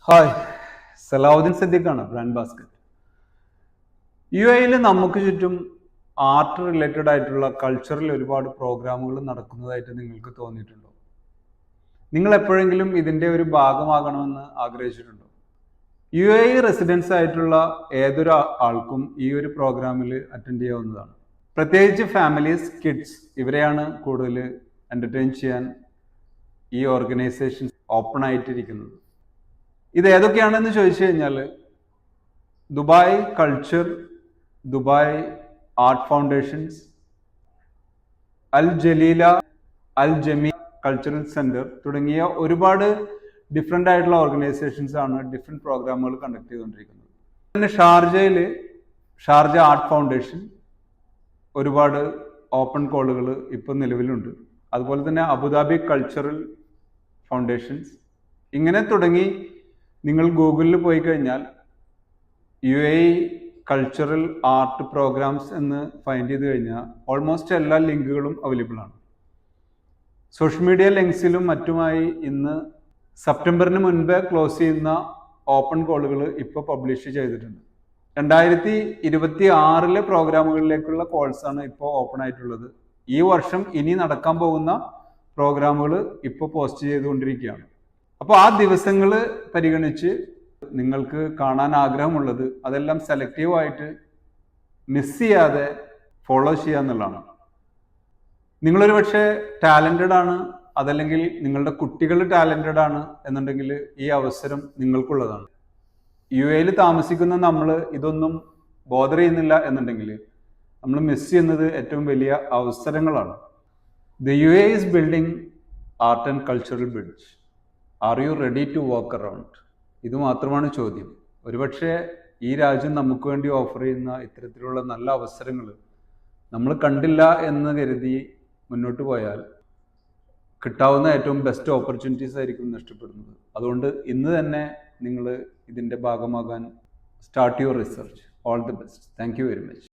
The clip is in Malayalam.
ഹായ്, സലാഹുദ്ദീൻ സദ്ദിഖാണ് ബ്രാൻഡ് ബാസ്ക്കറ്റ്. യു എയിൽ നമുക്ക് ചുറ്റും ആർട്ട് റിലേറ്റഡ് ആയിട്ടുള്ള കൾച്ചറിൽ ഒരുപാട് പ്രോഗ്രാമുകൾ നടക്കുന്നതായിട്ട് നിങ്ങൾക്ക് തോന്നിയിട്ടുണ്ടോ? നിങ്ങൾ എപ്പോഴെങ്കിലും ഇതിന്റെ ഒരു ഭാഗമാകണമെന്ന് ആഗ്രഹിച്ചിട്ടുണ്ടോ? യു എ റെസിഡൻസ് ആയിട്ടുള്ള ഏതൊരു ആൾക്കും ഈ ഒരു പ്രോഗ്രാമിൽ അറ്റൻഡ് ചെയ്യാവുന്നതാണ്. പ്രത്യേകിച്ച് ഫാമിലീസ്, കിഡ്സ് ഇവരെയാണ് കൂടുതൽ എന്റർടൈൻ ചെയ്യാൻ ഈ ഓർഗനൈസേഷൻ ഓപ്പൺ ആയിട്ടിരിക്കുന്നത്. ഇത് ഏതൊക്കെയാണെന്ന് ചോദിച്ചു കഴിഞ്ഞാൽ Dubai culture, Dubai art foundations, Al Jalila, Al Jami cultural centre തുടങ്ങിയ ഒരുപാട് ഡിഫറെൻ്റ് ആയിട്ടുള്ള ഓർഗനൈസേഷൻസ് ആണ് ഡിഫറെൻറ്റ് പ്രോഗ്രാമുകൾ കണ്ടക്ട് ചെയ്തുകൊണ്ടിരിക്കുന്നത്. പിന്നെ ഷാർജ ആർട്ട് ഫൗണ്ടേഷൻ ഒരുപാട് ഓപ്പൺ കോളുകൾ ഇപ്പോൾ നിലവിലുണ്ട്. അതുപോലെ തന്നെ അബുദാബി കൾച്ചറൽ ഫൗണ്ടേഷൻസ്, ഇങ്ങനെ തുടങ്ങി നിങ്ങൾ ഗൂഗിളിൽ പോയി കഴിഞ്ഞാൽ UAE കൾച്ചറൽ ആർട്ട് പ്രോഗ്രാംസ് എന്ന് ഫൈൻഡ് ചെയ്ത് കഴിഞ്ഞാൽ ഓൾമോസ്റ്റ് എല്ലാ ലിങ്കുകളും അവൈലബിൾ ആണ്. സോഷ്യൽ മീഡിയ ലിങ്ക്സിലും മറ്റുമായി ഇന്ന് സെപ്റ്റംബറിന് മുൻപേ ക്ലോസ് ചെയ്യുന്ന ഓപ്പൺ കോളുകൾ ഇപ്പോൾ പബ്ലിഷ് ചെയ്തിട്ടുണ്ട്. 2026 പ്രോഗ്രാമുകളിലേക്കുള്ള കോൾസാണ് ഇപ്പോൾ ഓപ്പൺ ആയിട്ടുള്ളത്. ഈ വർഷം ഇനി നടക്കാൻ പോകുന്ന പ്രോഗ്രാമുകൾ ഇപ്പോൾ പോസ്റ്റ് ചെയ്തുകൊണ്ടിരിക്കുകയാണ്. അപ്പോൾ ആ ദിവസങ്ങൾ പരിഗണിച്ച് നിങ്ങൾക്ക് കാണാൻ ആഗ്രഹമുള്ളത് അതെല്ലാം സെലക്റ്റീവായിട്ട് മിസ് ചെയ്യാതെ ഫോളോ ചെയ്യുക എന്നുള്ളതാണ്. നിങ്ങളൊരു പക്ഷേ ടാലൻറ്റഡ് ആണ്, അതല്ലെങ്കിൽ നിങ്ങളുടെ കുട്ടികൾ ടാലൻറ്റഡ് ആണ് എന്നുണ്ടെങ്കിൽ ഈ അവസരം നിങ്ങൾക്കുള്ളതാണ്. UAE താമസിക്കുന്ന നമ്മൾ ഇതൊന്നും ബോദർ ചെയ്യുന്നില്ല എന്നുണ്ടെങ്കിൽ നമ്മൾ മിസ് ചെയ്യുന്നത് ഏറ്റവും വലിയ അവസരങ്ങളാണ്. The UAE is building art and cultural bridge. Are you ready to walk around? ഇത് മാത്രമാണ് ചോദ്യം. ഒരുപക്ഷെ ഈ രാജ്യം നമുക്ക് വേണ്ടി ഓഫർ ചെയ്യുന്ന ഇത്തരത്തിലുള്ള നല്ല അവസരങ്ങൾ നമ്മൾ കണ്ടില്ല എന്ന് കരുതി മുന്നോട്ട് പോയാൽ കിട്ടാവുന്ന ഏറ്റവും ബെസ്റ്റ് ഓപ്പർച്യൂണിറ്റീസ് ആയിരിക്കും നഷ്ടപ്പെടുന്നത്. അതുകൊണ്ട് ഇന്ന് തന്നെ നിങ്ങൾ ഇതിൻ്റെ ഭാഗമാകാൻ start your research. All the best. Thank you very much.